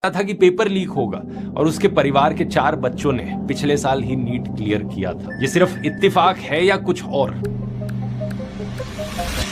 था कि paper leak होगा और उसके परिवार के 4 बच्चों ने पिछले साल ही नीट क्लियर किया था। ये सिर्फ इत्तेफाक है या कुछ और?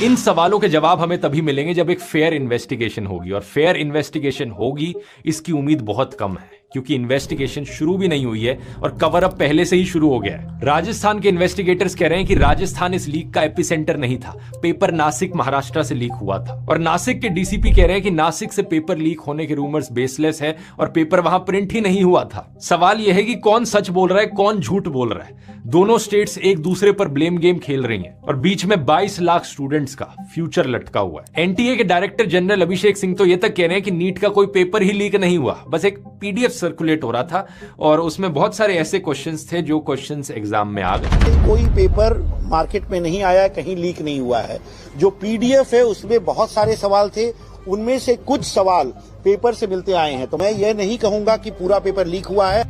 इन सवालों के जवाब हमें तभी मिलेंगे जब एक फेयर इन्वेस्टिगेशन होगी, और फेयर इन्वेस्टिगेशन होगी इसकी उम्मीद बहुत कम है, क्योंकि इन्वेस्टिगेशन शुरू भी नहीं हुई है और कवर अप पहले से ही शुरू हो गया है। राजस्थान के इन्वेस्टिगेटर्स कह रहे हैं कि राजस्थान इस लीक का एपिसेंटर नहीं था, पेपर नासिक महाराष्ट्र से लीक हुआ था। और नासिक के डीसीपी कह रहे हैं कि नासिक से पेपर लीक होने के रूमर्स बेसलेस है और पेपर वहां प्रिंट ही नहीं हुआ था। सवाल यह है कि कौन सच बोल रहा है, कौन झूठ बोल रहा है। दोनों स्टेट्स एक दूसरे पर ब्लेम गेम खेल रही हैं और बीच में 22 लाख स्टूडेंट्स का फ्यूचर लटका हुआ है। एनटीए के डायरेक्टर जनरल अभिषेक सिंह तो ये तक कह रहे हैं कि नीट का कोई पेपर ही लीक नहीं हुआ, बस एक पीडीएफ सर्कुलेट हो रहा था और उसमें बहुत सारे ऐसे क्वेश्चंस थे जो क्वेश्चंस एग्जाम में आ गए। कोई पेपर मार्केट में नहीं आया, कहीं लीक नहीं हुआ है। जो पीडीएफ है उसमें बहुत सारे सवाल थे, उनमें से कुछ सवाल पेपर से मिलते आए हैं। तो मैं ये नहीं कहूंगा कि पूरा पेपर लीक हुआ है।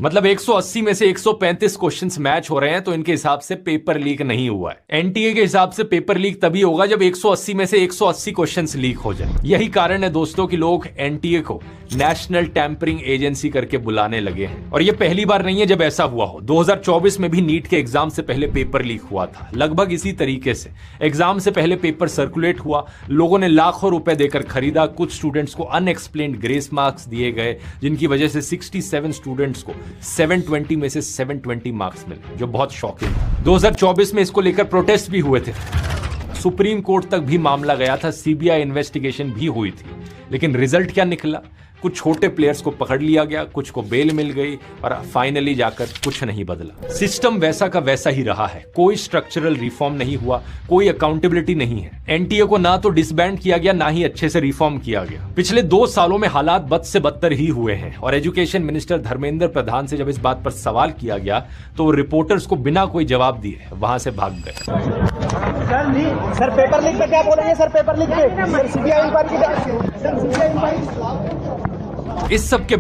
मतलब 180 में से 135 क्वेश्चंस मैच हो रहे हैं, तो इनके हिसाब से पेपर लीक नहीं हुआ है। एनटीए के हिसाब से पेपर लीक तभी होगा जब 180 में से 180 क्वेश्चंस लीक हो जाए। यही कारण है दोस्तों कि लोग एनटीए को नेशनल टैंपरिंग एजेंसी करके बुलाने लगे हैं। और ये पहली बार नहीं है जब ऐसा हुआ हो। 2024 में भी नीट के एग्जाम से पहले पेपर लीक हुआ था, लगभग इसी तरीके से। एग्जाम से पहले पेपर सर्कुलेट हुआ, लोगों ने लाखों रुपए देकर खरीदा, कुछ स्टूडेंट्स को अनएक्सप्लेन्ड ग्रेस मार्क्स दिए गए, जिनकी वजह से 67 स्टूडेंट्स को 720 में से 720 मार्क्स मिले, जो बहुत शॉकिंग था। 2024 में इसको लेकर प्रोटेस्ट भी हुए थे, सुप्रीम कोर्ट तक भी मामला गया था, सीबीआई इन्वेस्टिगेशन भी हुई थी, लेकिन रिजल्ट क्या निकला? कुछ छोटे प्लेयर्स को पकड़ लिया गया, कुछ को बेल मिल गई और फाइनली जाकर कुछ नहीं बदला। सिस्टम वैसा का वैसा ही रहा है, कोई स्ट्रक्चरल रिफॉर्म नहीं हुआ, कोई अकाउंटेबिलिटी नहीं है। एनटीए को ना तो डिसबैंड किया गया, ना ही अच्छे से रिफॉर्म किया गया। पिछले 2 सालों में हालात बद से बदतर ही हुए हैं और एजुकेशन मिनिस्टर धर्मेंद्र प्रधान से जब इस बात पर सवाल किया गया तो रिपोर्टर्स को बिना कोई जवाब दिए वहां से भाग गए। सर पेपर लीक पे क्या बोलेंगे? सर पेपर लीक पे सीबीआई इंक्वायरी। इस सब के